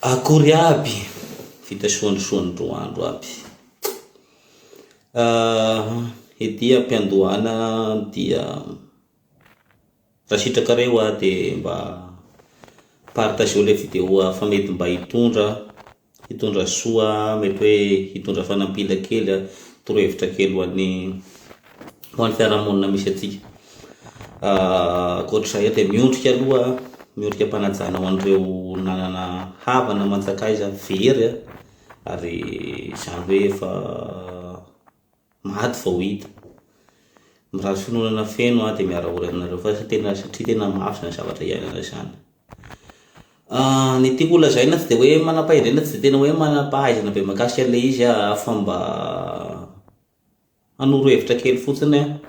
Akory aby vita soandrosoandro andro aby. Ety am-piandohana dia raha sitraka reo dia mba partageo le vidéo fa mety mba hitondra soa, mety hoe hitondra fanampila kely, torohevitra kely ho an'ny fiarahamonina misy atsika. Ankoatr'izay dia miondrika aloha, miondrika mpanajana ho an'ireo nanana havana manjakaiza very ary izany hoe efa maty vao hita. Mirazy finoana feno dia miara ory aminareo fa satria tena mafy ny zavatra iainana izany. Ny tiako lazaina tsy dia hoe manam-pahendrena, tsy dia tena hoe manam-pahaizana be mahakasika an'ilay izy fa mba hanoro hevitra kely fotsiny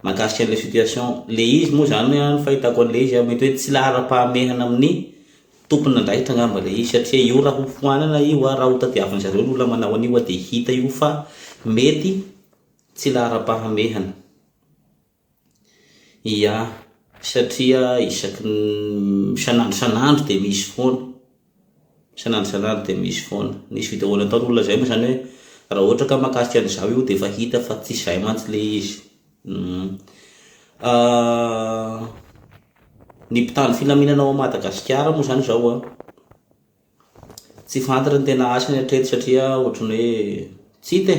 mahakasika an'ilay situation. Le izy moa zany ny fahitako an'ilay izy mety hoe tsy lahara-pahamehana amin'ny tompony nandraikitra angamba le izy, satria io raha hofoanana io raha hotadiavina zareo ny olona manao an'io dia hita io fa mety tsy lahara-pahamehana. Ia, satria isaky isanandro dia misy foana, isanandro dia misy foana. Nisy vidéo nataon'olona zay moa zany hoe raha ohatra ka mahakasika an'izao io dia efa hita fa tsy izay mantsy le izy. Ny mpitandro filaminana ao Madagascar moa zany zao tsy fantatra ny tena asany hatreto satria ohatrany hoe tsito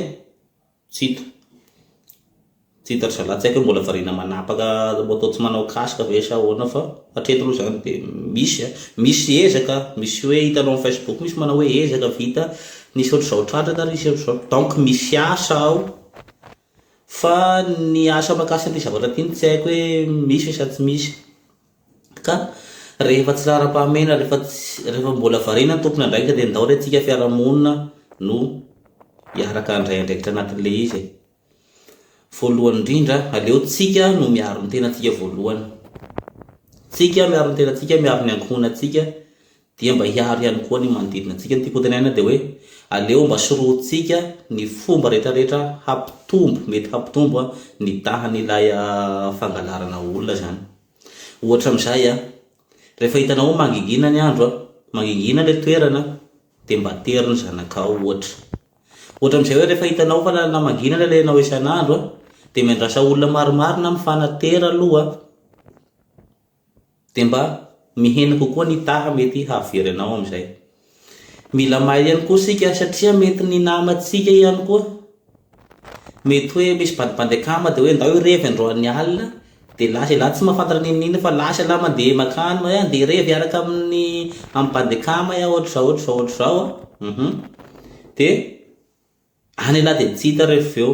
ry zalahy, tsy haiko hoe mbola variana manapaka atao tsy manao kasika ve sa ahoana fa hatreto aloha zany dia misy ezaka, misy hoe hitanao amin'ny Facebook misy manao hoe ezaka vita nisy ohatr'izao tratrata ary nisy ohatr'izao, donc misy asa ao fa ny asa mahakasika an'ity zavatra ty tsy haiko hoe misy sa tsy misy. Ka rehefa tsy lahara-pahamehana, rehefa mbola variana ny tompony andraikitra dia ndao antsika fiarahamonina no hiaraka handray andraikitra anatin'ilay izy. Voalohany indrindra aleo tsika no miaro ny tenantsika voalohany, tsika miaro ny tenantsika, miaro ny ankohonantsika dia mba hiaro ihany koa ny manodidina antsika. Ny tiako hotenaina dia hoe aleo mba soroantsika ny fomba rehetrarehetra mety hampitombo ny tahan'ilay fangalarana olona zany. Ohatra amin'izay rehefa hitanao mangingina ny andro, mangingina le toerana dia mba teriny zanakao ohatra amin'izay hoe rehefa hitanao fa namanginana le anao isan'andro dia miandrasa olona maromaro na mifanatera aloha dia mba mihena kokoa ny taha mety hahavery anao amin'izay. Mila mahay ihany koa sika satria mety ny namantsika ihany koa mety hoe misy bandibandikama dia hoe ndao revy androan'ny alina dia lasa ilahy tsy mahafantatra ninina fa lasa lahy mandeha makany dia revy araka amin'ny bandikama ohatr'izao dia any lahy dia tsy hita rehefa eo.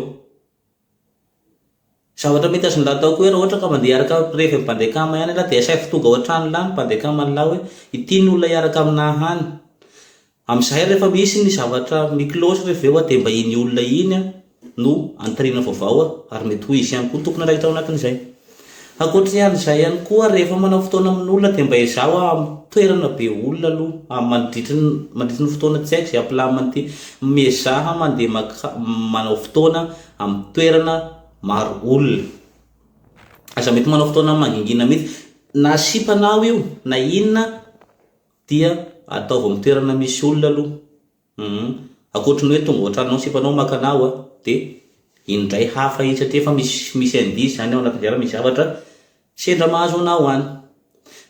Zavatra mety azony lahy atao koa raha ohatra ka mandeha araka revy amin'ny bandikama ihany lahy dia asay tonga ao an-trano lahy ny bandikama lahy hoe ity ny olona hiaraka aminahy hany. Amin'izay rehefa misy ny zavatra miklosy rehefa eo dia mba iny olona iny no anotaniana vaovao ary mety ho izy ihany koa tokony raikitra ao anatin'izay. Ankoatr'izay ihany koa rehefa manao fotoana amin'olona dia mba izao toerana be olona aloha mandritra ny fotoana tsy haiko izay ampilamina ty, mizaha mandeha manao fotoana amin'ny toerana maro olona. Aza mety manao fotoana mangingina mihitsy na sipanao io na inona dia ataovy amin'ny toerana misy olona aloha. Ankoatr'ny hoe tonga ao an-tranonao sipanao makanao dia indray hafa izy satria efa misy indisy zany ao anatin'izay misy zavatra sendra mahazo anao any.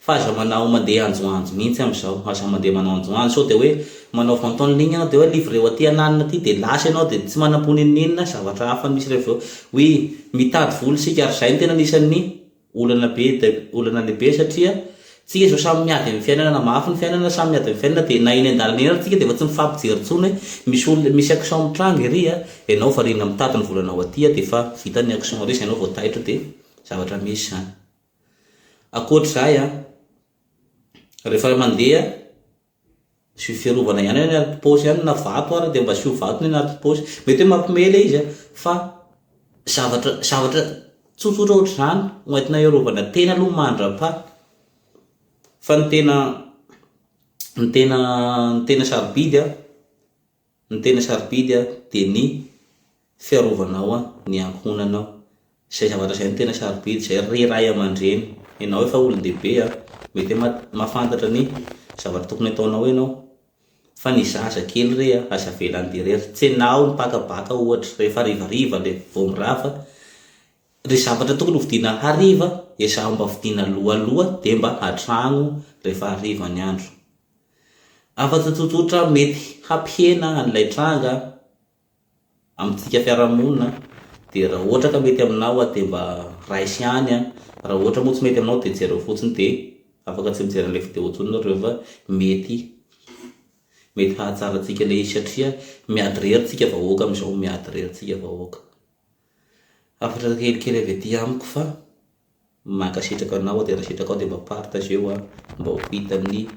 Fa aza manao mandeha anjoanjo mihitsy amin'izao, aza mandeha manao anjoanjo sao dia hoe manao vantaonina iny ianao dia hoe livre eo aty ananina aty dia lasa ianao dia tsy manam-pony ninona zavatra hafa misy rehefa eo hoe mitady vola sika ary izay ny tena anisan'ny olana lehibe satria tsika izao samy miady amin'ny fiainana na mafy ny fiainana, samy miady amin'ny fiainana dia na iny an-dalana eny tsika dia efa tsy mifampijery intsony hoe misy action mitranga ery ianao variana mitady ny volanao aty dia efa vita ny action ery izay ianao vao taitra dia zavatra misy zany. Ankoatr'izay rehefa mandeha sy fiarovana ihany ny anaty paosy ihany na vato ary dia mba sy ho vato ny anaty paosy, mety hoe mampimela izy fa zavatra tsotsotra ohatr'izany ho entina iarovana tena aloha mandra-pa. Fa ny tena sarobidy dia ny fiarovanao ny ankohonanao. Izay zavatra izay ny tena sarobidy, izay re ray aman-dreny. Ianao efa olon-dehibe mety mahafantatra ny zavatra tokony ataonao ianao fa ny zaza kely rea aza velany de rery tsy nao mipakabaka ohatra rehefa rivariva le vao mirafa ry zavatra tokony hovidiana hariva ezaho mba vidiana aloha de mba hatragno rehefa hariva ny andro afaka tsotsotra mety hampihena an'ilay tranga amintsika fiarahamonina de raha ohatra ka mety aminao de mba raisy any raha ohatra moa tsy mety aminao de jereo fotsiny de afaka tsy mijery an'ilay vidéo tsony nareo fa mety hahatsaratsika le izy satria miady reritsika vahoaka am'izao miady reritsika vahoaka afatra kelikely avy aty amiko fa mankasitraka anao de raha sitraka ao de mba partageo mba ho hitan'ny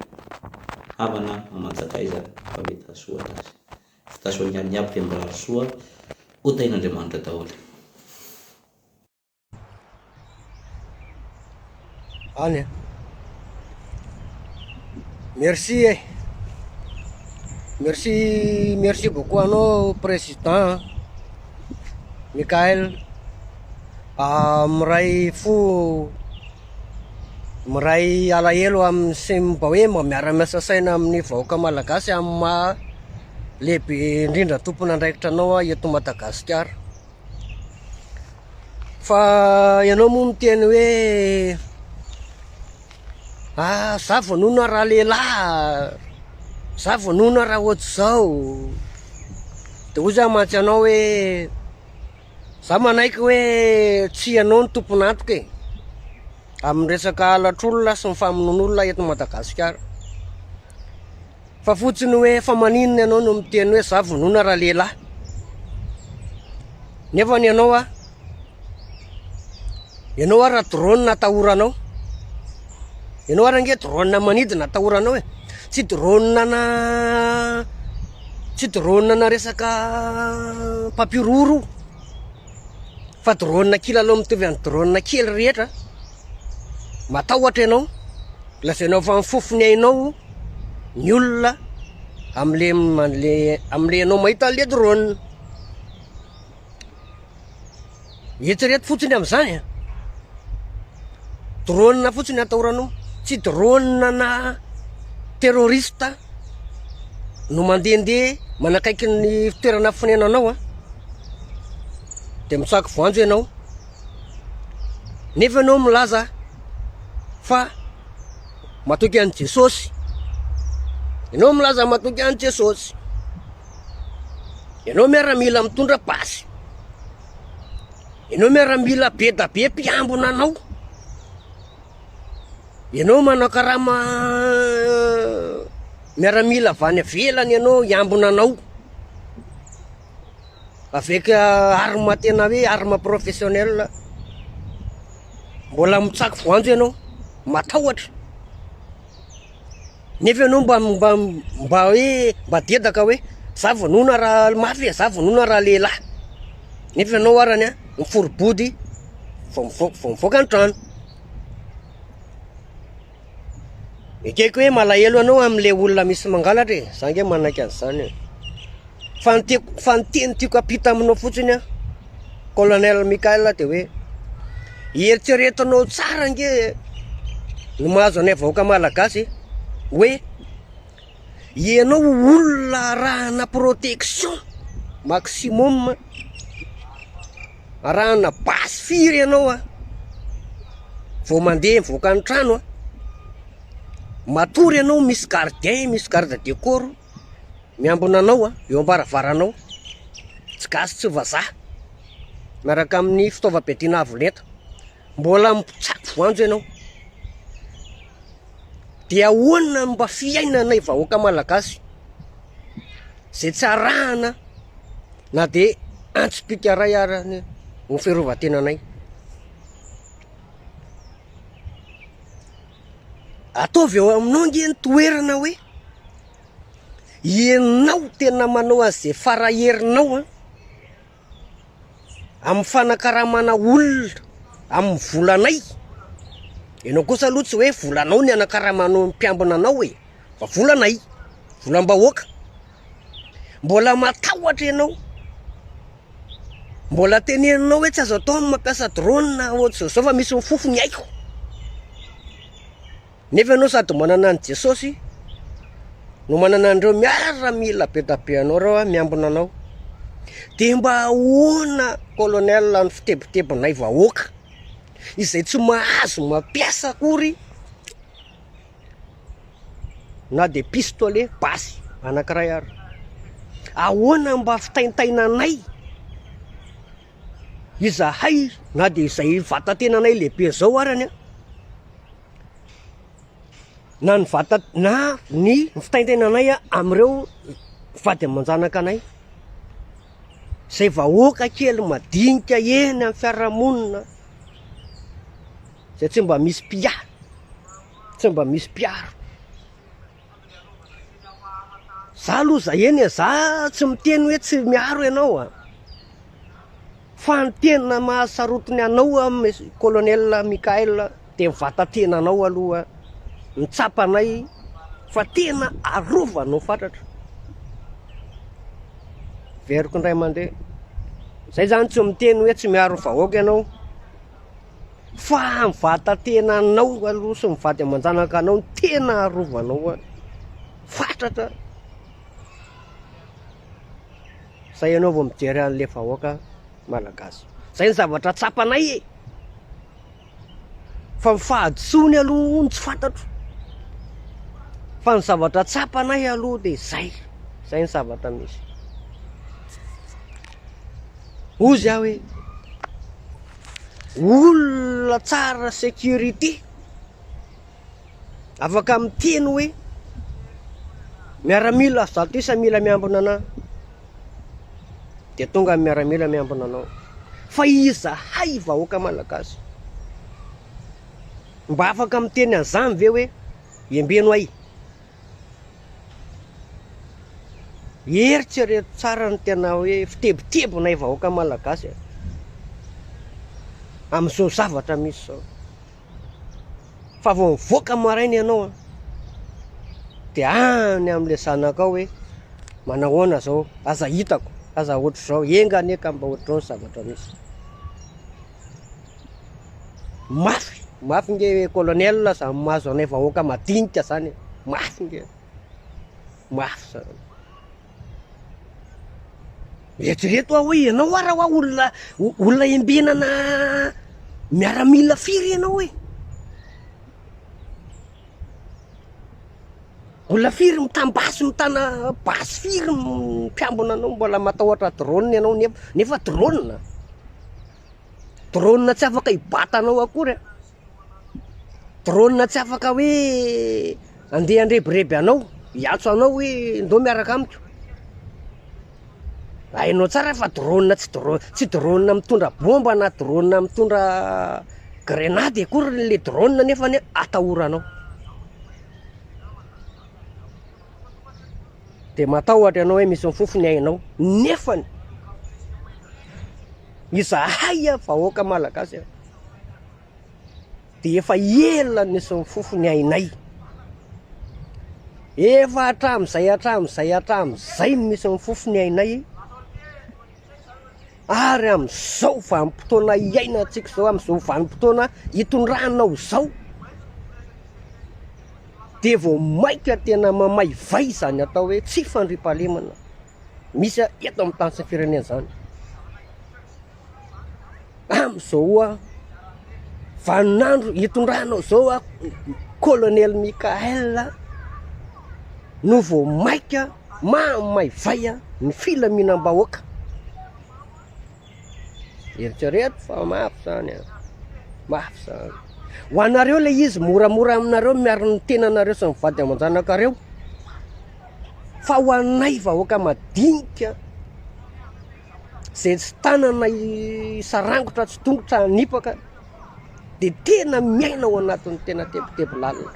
havana amantsakay zany fa mety hahasoatra azy fitasoany ihany aby de mba soa ho tain'Andriamanitra daholo. Allez. Merci. Merci beaucoup à nos présidents. Michael. Miray alahelo amin'ny semba hoe miara-miasa saina amin'ny vahoaka malagasy amin'ny maha lehibe indrindra tompony andraikitra anao eto Madagascar. Fa ianao moa miteny hoe za vonona raha lehilahy, za vonona raha ohatr'izao. De hoy za mantsy anao hoe za manaiky hoe tsy ianao ny tompony antoka e amin'ny resaka alatr'olona sy ny famonoan'olona eto Madagascar. Fa fotsiny hoe fa maninona ianao no miteny hoe za vonona raha lehilahy. Nefa ny ianao raha drone natahoranao. Ianao raha nge drone manidina natahoranao e. Tsy drone na resaka papiroro. Fa drone kilalao mitovy amin'ny drone kely rehetra. Matahotra ianao. Lazainao fa mifofony ainao ny olona amle ianao mahita le drone. Eritrereto fotsiny amin'izany drone fotsiny atahoranao. Tsy drone na terroriste no mandehandeha manakaiky ny fitoerana fonenanao de misako voanjo ianao. Nefa ianao milaza fa matoky an'i Jesosy. Ianao milaza matoky an'i Jesosy. Ianao miara-mila mitondra basy. Ianao miara-mila be da be mpiambona anao. Ianao manao karama miara-mila avy any avelany ianao iambona anao. Avec arme tena hoe arme professionnel. Mbola mitsako voanjo ianao. Matahotra. Nefa ianao mba hoe mba dedaka hoe za vonona raha mafy, za vonona raha lehilahy. Nefa ianao arany miforobody vao mivoaka ny trano. Ekeko hoe malahelo anao amin'le olona misy mangalatra e. Za nge manaiky an'izany. Fa ny teny tiako apita aminao fotsiny Colonel Michael de hoe eritreretanao tsara nge no mahazo anay vahoaka malagasy hoe ianao olona arahana protection maximum, arahana basy firy ianao vao mandeha mivoaka ny trano matory ianao misy gardien, misy garde de corps miambona anao eo ambaravaranao. Tsy gasy tsy vazaha miaraka amin'ny fitaovam-piadiana avolenta. Mbola mitsako voanjo ianao. De ahoana mba fiainanay vahoaka malagasy zay tsy arahana na de antsipika ray arany ny fiarovan-tenanay. Ataovy eo aminao nge ny toerana hoe ianao tena manao an'izay faraherinao amin'ny fanakaramana olona amin'ny volanay. Ianao kosa aloha tsy hoe volanao ny anakaramanao mpiambina anao e, fa volanay, volam-bahoaka. Mbola matahotra ianao. Mbola teneninao hoe tsy azo atao ny mampiasa drone na ohatr'izao fa misy mifofony haiko. Nefa ianao sady manana an'i Jesosy no manana andreo miaramila be tabe anao reo miambina anao. De mba ahoana colonel ny fitebitebinay vahoaka izay tsy mahazo mampiasa akory na de pistolet basy anankiray ary. Ahoana mba fitaintainanay izahay na de izay vatatenanay lehibe zao arany na ny na ny fitaintainanay amreo vady aman-janaka anay zay vahoaka kely madinika eny amin'ny fiarahamonina zay tsy mba misy tsy mba misy mpiaro. Za aloha za eny za tsy miteny hoe tsy miaro ianao fa ny tena mahasarotiny anao colonel Mikael de vatatena anao aloha nitsapanay fa tena arovanao fatratra. Veriko indray mandeha zay zany tsy miteny hoe tsy miaro vahoaka ianao fa mivatatena anao aloha sy mivady aman-janaka anao tena arovanao fatratra. Zay ianao vao mijery an'le vahoaka malagasy. Zay ny zavatra tsapanay fa ny fahadisony aloha ny tsy fantatro fa ny zavatra tsapanay aloha de zay ny zavatra misy. Ozy aho hoe olona tsara sécurité afaka miteny hoe miaramila zato isa mila miambina ana de tonga miaramila miambina anao. Fa izahay vahoaka malagasy mba afaka miteny an'izany ve hoe iambeno ay eritrereto tsara ny tena hoe fitebitebinay vahoaka malagasy amin'izao zavatra misy zao. Fa vao mivoaka maraina ianao de any amin'le zanakao hoe manahoana zao aza hitako aza ohatr' zao enga neka mba ohatr' zao ny zavatra misy. Mafy nge colonel za mahazo anay vahoaka madinika zany mafy nge mafy zany. Eritrereto aho hoe ianao ara hoa olona iambenana miaramila firy ianao hoe olona firy mitambasy mitana basy firy mpiambina anao mbola matahotra drone ianao nefa drone tsy afaka hibatanao akory drone tsy afaka hoe andeha andrebireby anao hiatso anao hoe ndao miaraka amiko. Hainao tsara fa drone tsy drone mitondra bomba na drone mitondra grenady akory le drone nefa atahoranao. De matahotra ianao hoe misy mifofony ainao nefany izahay vahoaka malagasy de efa ela nisy mifofony ainay efa hatramizay misy mifofony ainay ary am'izao vanim-potoana iainantsika zao am'izao vanim-potoana hitondranao zao de vao maika tena mamay vai zany atao hoe tsy fandriampahalemana misy eto amin'ny tany sy firenena zany. Am'izao vaninandro hitondranao zao colonel Mikael no vao maika mamay vai ny filaminam-bahoaka. Eritrereto fa mafy zany ho anareo le izy moramora aminareo miaro ny tenanareo sy mivady aman-janakareo fa ho anay vahoaka madinika zay tsy tanana sarangotra tsy tongotra nipaka de tena miaina ao anatin'ny tena tebiteby lalina.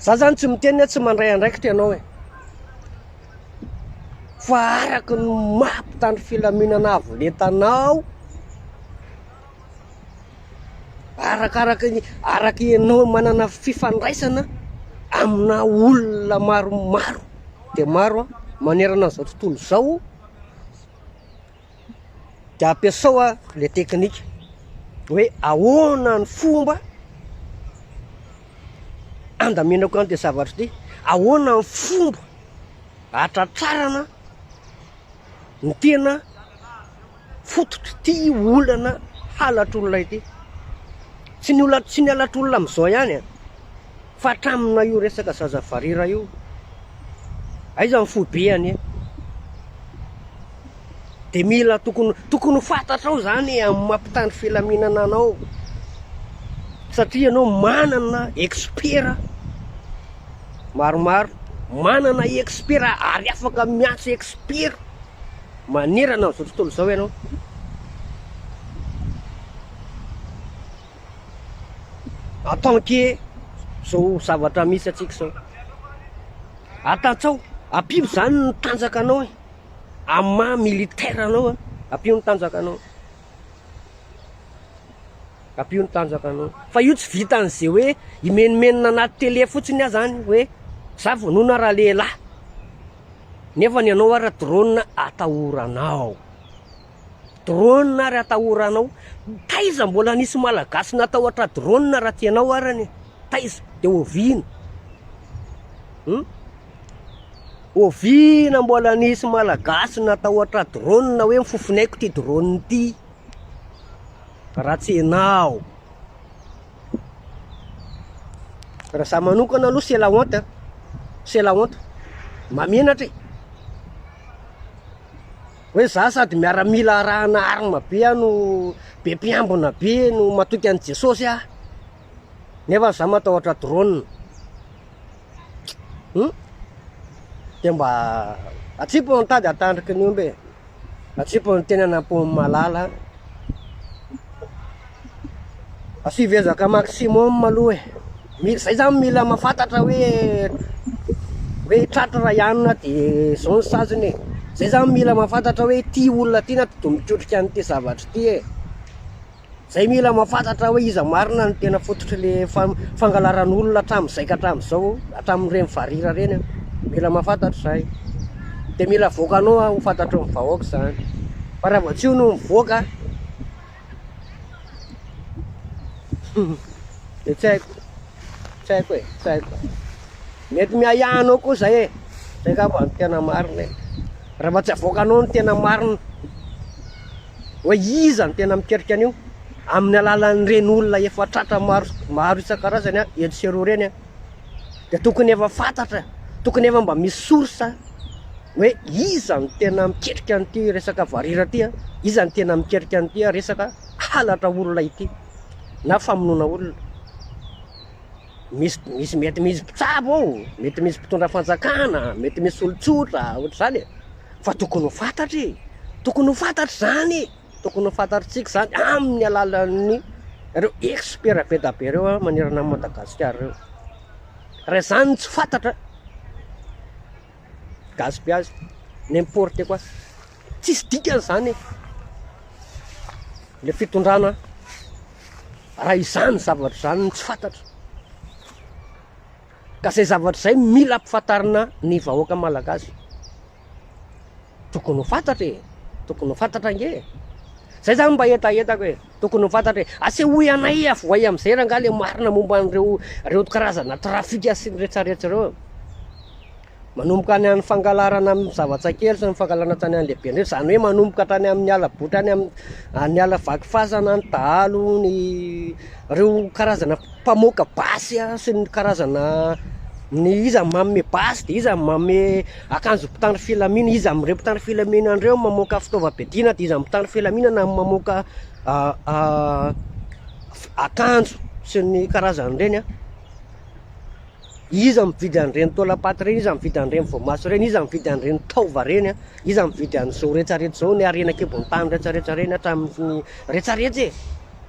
Za zany tsy miteny tsy mandray andraikitra ianao fa araky ny mampitandry filaminana avolentanao araky ianao manana fifandraisana amina olona maromaro de maro manerana an'izao tontolo zao de ampiasao le teknika hoe ahoana ny fomba andaminako an ty zavatra ty, ahoana ny fomba atratrarana ny tena fototry ty olana halatr'olona ity. Tsy ny halatr'olona am'izao ihany fa hatramina io resaka zaza varira io, aiza ny foibeany de mila tokony fantatrao zany amin'ny mampitandry filaminana anao, satria anao manana expert maromaro, manana expert ary afaka miasa expert manerana amin'izao tontolo izao ianao. En tant que zao zavatra misy atsika zao, atatsao ampio zany ny tanjaka anao amin'ny maha militaire anao, ampio ny tanjaka anao, ampio ny tanjaka anao. Fa io tsy vitan'izay hoe imenimenina anaty télé fotsiny aho zany hoe za vonona raha lehilahy, nefa ny anao ara drone atahoranao, drone ary atahoranao. Taiza mbola nisy malagasy natahotra drone raha tianao arany, taiza de ovina ovina mbola nisy malagasy natahotra drone hoe mifofinaiko ty drone ty, raha tsy enao. Raha za manokana aloha c'est la honte, c'est la honte, mamenatra hoe za sady miaramila arahana arma be no be mpiambina be no matoky an' Jesosy nefa za matahotra drone. De mba atsipo nitady atandriky ny omby, atsipo ny tena nampo malala, asivezaka maximum aloha zay zany mila mahafantatra hoe tratra ihanina de zao ny saziny zay zany mila mahafantatra hoe ty olona ty na to mitrotrika an'ity zavatra ty zay mila mahafantatra hoe iza marina ny tena fototry le fangalaran'olona hatram'izay ka hatram'izao, hatramin'ireny varira reny mila mahafantatra zay, de mila voakanao ho fantatro ny vahoaka zany. Fa raha vao tsy io no mivoaka de tsy haiko mety miahiahanao koa zay zay ka ny tena marina. Raha mba tsy avoakanao ny tena marina hoe iza ny tena miketrika an'io amin'ny alalan'ireny olona efa tratra maro isan-karazany eto sy eroa reny de tokony efa fantatra, tokony efa mba misy source hoe iza ny tena miketrika an'ity resaka varira ty, iza ny tena miketrika an'ity resaka halatra olona ity na famonoana olona. Misy mety misy mpitsabo ao, mety misy mpitondra fanjakana, mety misy olon-tsotra ohatr'izany fa tokony ho fantatry, tokony ho fantatry zany, tokony ho fantatritsika zany amin'ny alalan'ny reo expert be da be reo manerana amin'ny Madagascar reo. Raha zany tsy fantatra gaspillage n'importe quoi, tsisy dikany zany le fitondrana raha izany zavatra zany tsy fantatra. Ka zay zavatra zay mila ampifantarina ny vahoaka malagasy, tokony ho fantatra tokony ho fantatra nge zay zany mba etaetako hoe tokony ho fantatra ase hoy anay avoay am'izay raha nga le marina momba an'reo karazana trafika sy ny rehetrarehetra reo, manomboka any amin'ny fangalarana amin'ny zava-tsakely sy ny fangalarana tany amin'ny lehibe ndray, zany hoe manomboka tany amin'ny alabotra any ala vaky fasana, ny dahalo, ny reo karazana mpamoaka basy sy ny karazana ny iza manome basy de iza manome akanjo mpitandry filamina, iza amin'ireo mpitandry filaminana andreo mamoaka fitaovam-piadiana, de iza mpitandry filaminana mamoaka akanjo sy ny karazany reny iza mividy an'ireny taolapaty reny, iza mividy an'ireny voamaso reny, iza mividy an'ireny taova reny, iza mividy an'izao rehetrarehetra zao, ny arenak'ebony tany rehetrarehetra reny hatramin'ny rehetrarehetra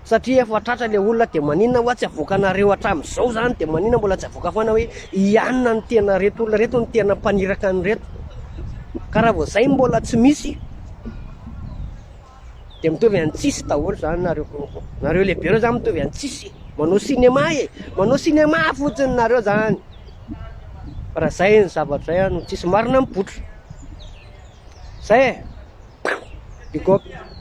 satria efa tratra le olona de maninona hoa tsy avoakanareo hatramin'izao zany, de maninona mbola tsy avoaka foana hoe ihanina ny tena reto olona reto, ny tena mpaniraka ny reto. Ka raha vao zay mbola tsy misy de mitovy an'tsisy daholo zany nareo lehibe reo zany mitovy an'tsisy, manao cinéma manao cinéma fotsiny nareo zany. Raha zay ny zavatra zay no tsisy marina mipotra zay bikôpy.